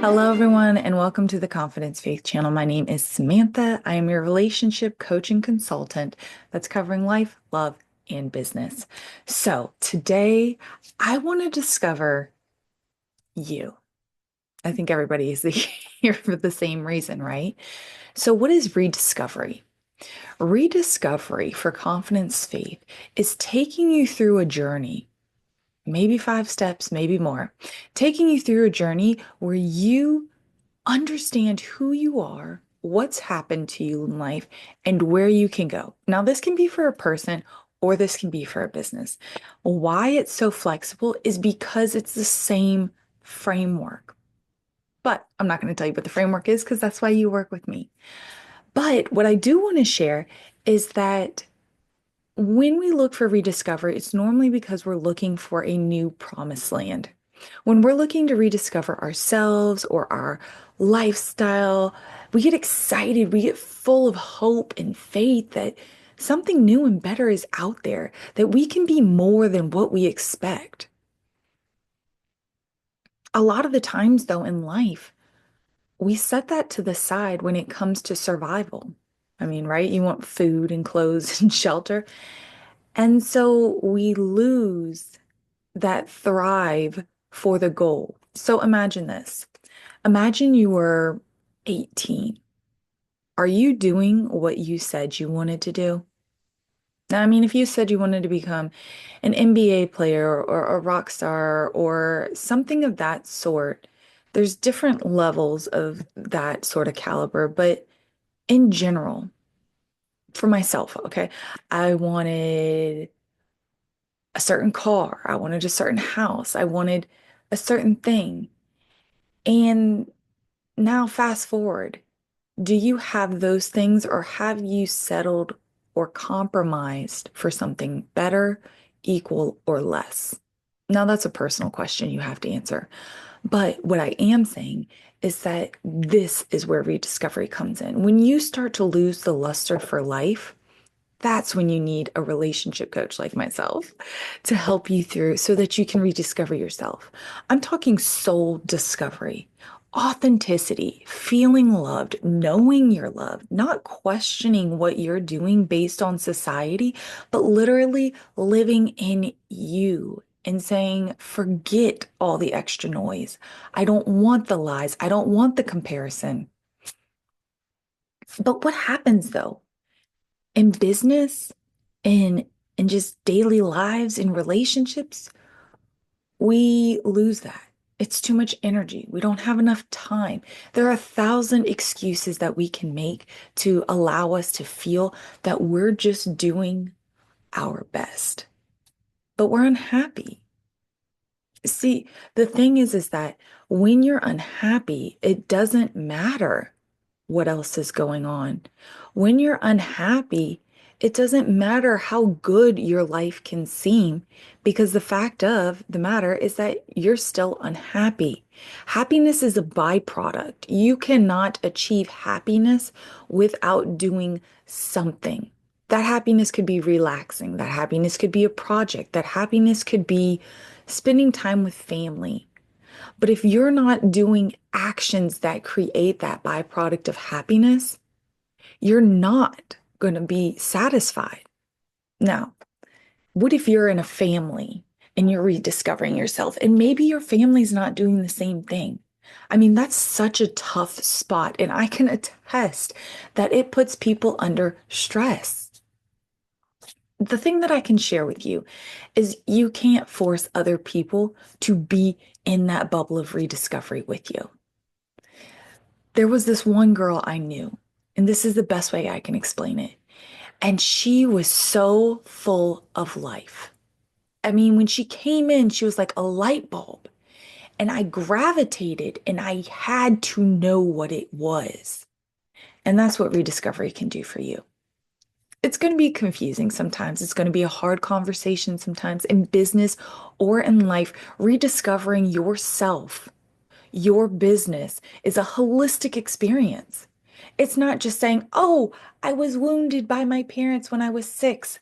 Hello, everyone, and welcome to the Confidence Faith channel. My name is Samantha. I am your relationship coach and consultant that's covering life, love, and business. So, today I want to discover you. I think everybody is here for the same reason, right? So, what is rediscovery? Rediscovery for Confidence Faith is taking you through a journey, maybe 5 steps, maybe more, taking you through a journey where you understand who you are, what's happened to you in life, and where you can go. Now, this can be for a person or this can be for a business. Why it's so flexible is because it's the same framework. But I'm not going to tell you what the framework is because that's why you work with me. But what I do want to share is that when we look for rediscovery, it's normally because we're looking for a new promised land. When we're looking to rediscover ourselves or our lifestyle, we get excited, we get full of hope and faith that something new and better is out there, that we can be more than what we expect. A lot of the times, though, in life, we set that to the side when it comes to survival. I mean, right? You want food and clothes and shelter. And so we lose that thrive for the goal. So imagine this. Imagine you were 18. Are you doing what you said you wanted to do? Now, I mean, if you said you wanted to become an NBA player or a rock star or something of that sort, there's different levels of that sort of caliber. But in general, for myself, okay, I wanted a certain car, I wanted a certain house, I wanted a certain thing. And now, fast forward, do you have those things or have you settled or compromised for something better, equal, or less? Now, that's a personal question you have to answer. But what I am saying is that this is where rediscovery comes in. When you start to lose the luster for life, that's when you need a relationship coach like myself to help you through so that you can rediscover yourself. I'm talking soul discovery, authenticity, feeling loved, knowing you're loved, not questioning what you're doing based on society, but literally living in you and saying, forget all the extra noise. I don't want the lies. I don't want the comparison. But what happens though? In business, in just daily lives, in relationships, we lose that. It's too much energy. We don't have enough time. There are 1,000 excuses that we can make to allow us to feel that we're just doing our best, but we're unhappy. See, the thing is that when you're unhappy, it doesn't matter what else is going on. When you're unhappy, it doesn't matter how good your life can seem because the fact of the matter is that you're still unhappy. Happiness is a byproduct. You cannot achieve happiness without doing something. That happiness could be relaxing. That happiness could be a project. That happiness could be spending time with family. But if you're not doing actions that create that byproduct of happiness, you're not going to be satisfied. Now, what if you're in a family and you're rediscovering yourself and maybe your family's not doing the same thing? I mean, that's such a tough spot. And I can attest that it puts people under stress. The thing that I can share with you is you can't force other people to be in that bubble of rediscovery with you. There was this one girl I knew, and this is the best way I can explain it. And she was so full of life. I mean, when she came in, she was like a light bulb. And I gravitated and I had to know what it was. And that's what rediscovery can do for you. It's going to be confusing sometimes. It's going to be a hard conversation sometimes in business or in life. Rediscovering yourself, your business is a holistic experience. It's not just saying, oh, I was wounded by my parents when I was 6.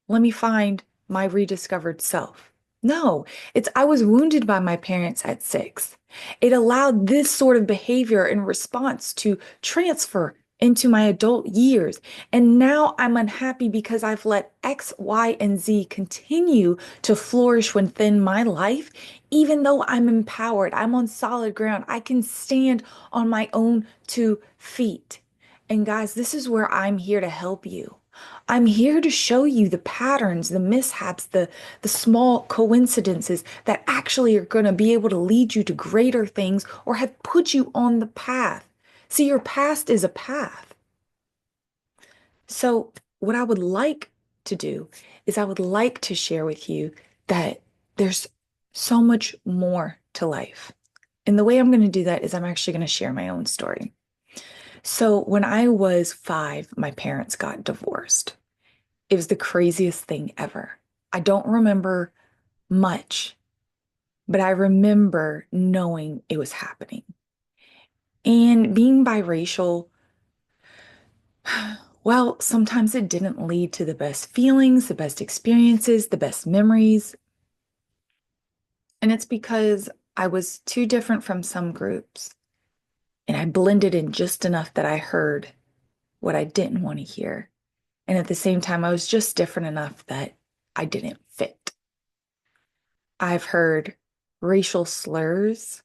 Let me find my rediscovered self. No, it's I was wounded by my parents at 6. It allowed this sort of behavior and response to transfer into my adult years. And now I'm unhappy because I've let X, Y, and Z continue to flourish within my life, even though I'm empowered, I'm on solid ground, I can stand on my own 2 feet. And guys, this is where I'm here to help you. I'm here to show you the patterns, the mishaps, the small coincidences that actually are going to be able to lead you to greater things or have put you on the path. See, your past is a path. So, what I would like to do is I would like to share with you that there's so much more to life. And the way I'm going to do that is I'm actually going to share my own story. So, when I was 5, my parents got divorced. It was the craziest thing ever. I don't remember much, but I remember knowing it was happening. And being biracial, well, sometimes it didn't lead to the best feelings, the best experiences, the best memories. And it's because I was too different from some groups, and I blended in just enough that I heard what I didn't want to hear. And at the same time, I was just different enough that I didn't fit. I've heard racial slurs.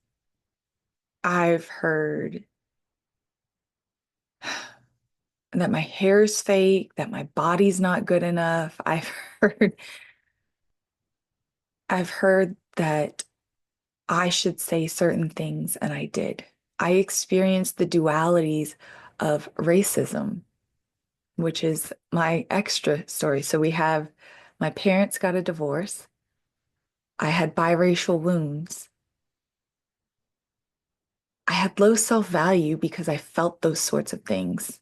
I've heard that my hair's fake, that my body's not good enough. Heard I've heard that I should say certain things and I did. I experienced the dualities of racism, which is my extra story. So we have my parents got a divorce. I had biracial wounds. I had low self-value because I felt those sorts of things.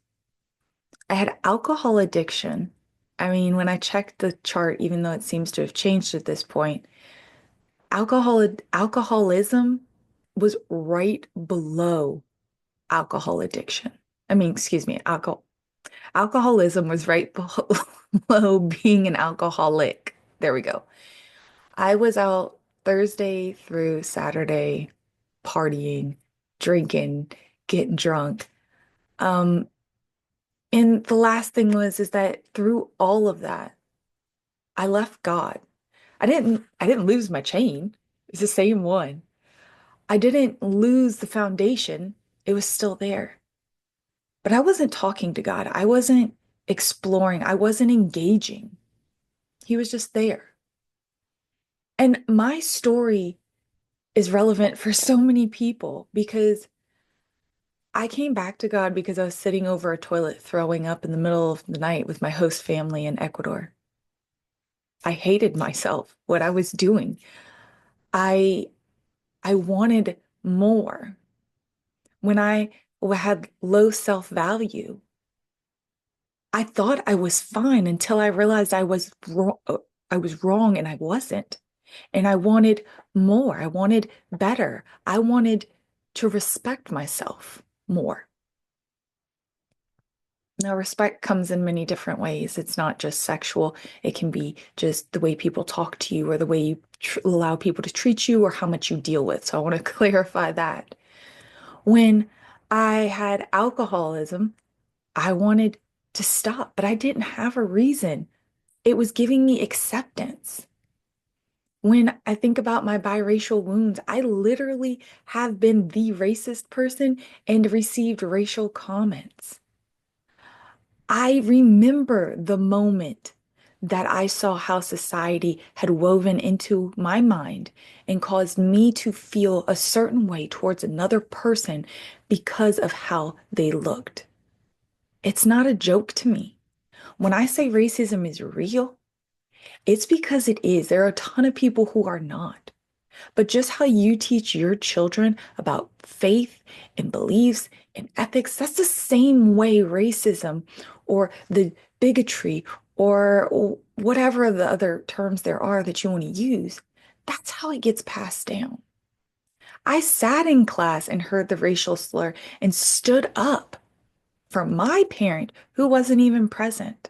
I had alcohol addiction. I mean, when I checked the chart, even though it seems to have changed at this point, alcoholism was right below alcohol addiction. I mean, excuse me, alcoholism was right below being an alcoholic. There we go. I was out Thursday through Saturday partying, drinking, getting drunk. Um, and the last thing was is that through all of that, I left God. I didn't lose my chain. It's the same one. I didn't lose the foundation. It was still there. But I wasn't talking to God. I wasn't exploring. I wasn't engaging. He was just there. And my story is relevant for so many people because I came back to God because I was sitting over a toilet throwing up in the middle of the night with my host family in Ecuador. I hated myself, what I was doing. I I wanted more. When I had low self-value, I thought I was fine until I realized I was wrong and I wasn't. And I wanted more. I wanted better. I wanted to respect myself more. Now, respect comes in many different ways. It's not just sexual. It can be just the way people talk to you or the way you allow people to treat you or how much you deal with. So I want to clarify that. When I had alcoholism, I wanted to stop, but I didn't have a reason. It was giving me acceptance. When I think about my biracial wounds, I literally have been the racist person and received racial comments. I remember the moment that I saw how society had woven into my mind and caused me to feel a certain way towards another person because of how they looked. It's not a joke to me. When I say racism is real, it's because it is. There are a ton of people who are not. But just how you teach your children about faith and beliefs and ethics, that's the same way racism or the bigotry or whatever the other terms there are that you want to use, that's how it gets passed down. I sat in class and heard the racial slur and stood up for my parent who wasn't even present.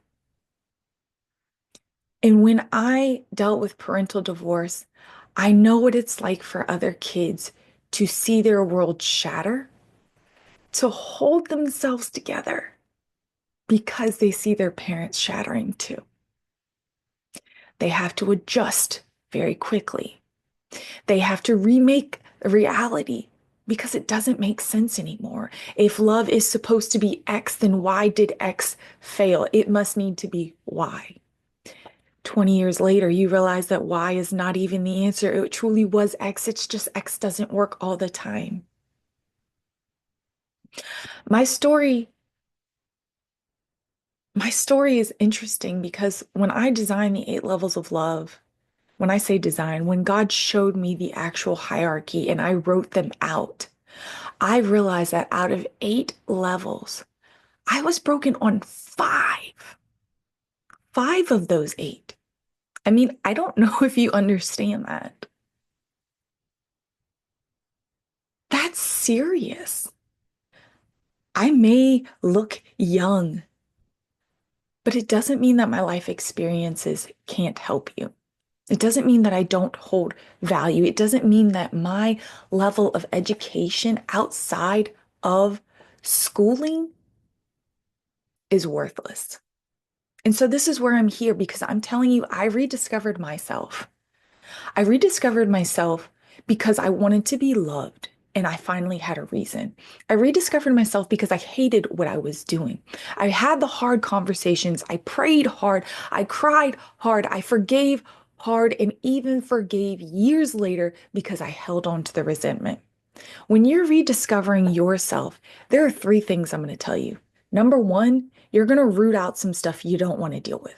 And when I dealt with parental divorce, I know what it's like for other kids to see their world shatter, to hold themselves together because they see their parents shattering too. They have to adjust very quickly. They have to remake reality because it doesn't make sense anymore. If love is supposed to be X, then why did X fail? It must need to be Y. 20 years later, you realize that Y is not even the answer. It truly was X. It's just X doesn't work all the time. My story, my story is interesting because when I designed the 8 levels of love, when I say design, when God showed me the actual hierarchy and I wrote them out, I realized that out of 8 levels, I was broken on five of those 8. I mean, I don't know if you understand that. That's serious. I may look young, but it doesn't mean that my life experiences can't help you. It doesn't mean that I don't hold value. It doesn't mean that my level of education outside of schooling is worthless. And so this is where I'm here because I'm telling you, I rediscovered myself. I rediscovered myself because I wanted to be loved and I finally had a reason. I rediscovered myself because I hated what I was doing. I had the hard conversations. I prayed hard. I cried hard. I forgave hard and even forgave years later because I held on to the resentment. When you're rediscovering yourself, there are 3 things I'm going to tell you. Number one, you're going to root out some stuff you don't want to deal with.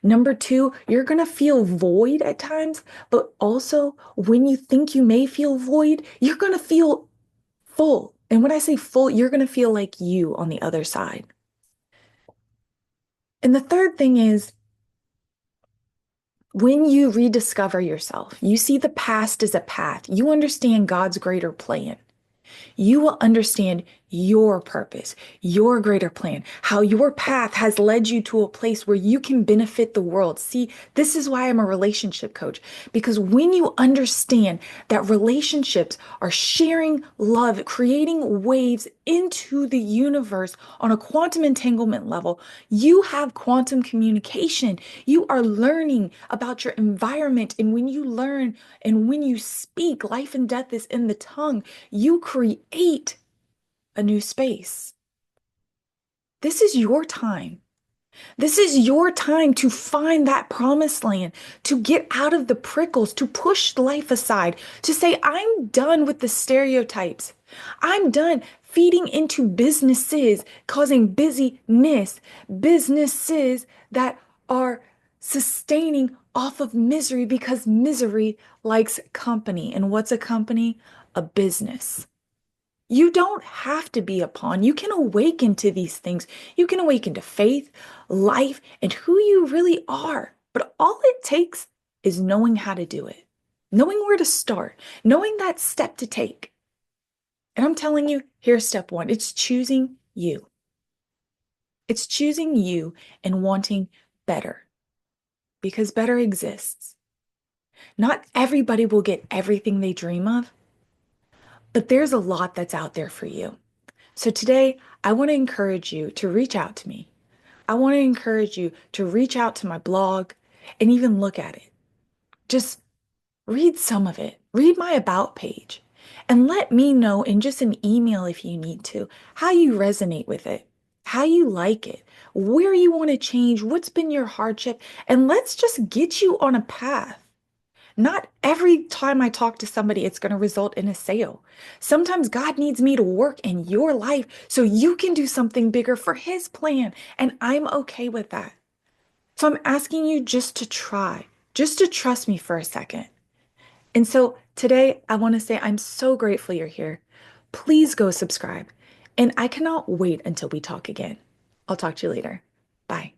Number two, you're going to feel void at times, but also when you think you may feel void, you're going to feel full. And when I say full, you're going to feel like you on the other side. And the third thing is when you rediscover yourself, you see the past as a path, you understand God's greater plan. You will understand your purpose, your greater plan, how your path has led you to a place where you can benefit the world. See, this is why I'm a relationship coach, because when you understand that relationships are sharing love, creating waves into the universe on a quantum entanglement level, you have quantum communication. You are learning about your environment. And when you learn and when you speak, life and death is in the tongue. You create a new space. This is your time. This is your time to find that promised land, to get out of the prickles, to push life aside, to say, I'm done with the stereotypes. I'm done feeding into businesses, causing busyness, businesses that are sustaining off of misery because misery likes company. And what's a company? A business. You don't have to be a pawn. You can awaken to these things. You can awaken to faith, life, and who you really are. But all it takes is knowing how to do it, knowing where to start, knowing that step to take. And I'm telling you, here's step one. It's choosing you. It's choosing you and wanting better because better exists. Not everybody will get everything they dream of, but there's a lot that's out there for you. So today, I want to encourage you to reach out to me. I want to encourage you to reach out to my blog and even look at it. Just read some of it. Read my about page and let me know in just an email if you need to how you resonate with it, how you like it, where you want to change, what's been your hardship, and let's just get you on a path. Not every time I talk to somebody, it's going to result in a sale. Sometimes God needs me to work in your life so you can do something bigger for His plan. And I'm okay with that. So I'm asking you just to try, just to trust me for a second. And so today, I want to say I'm so grateful you're here. Please go subscribe. And I cannot wait until we talk again. I'll talk to you later. Bye.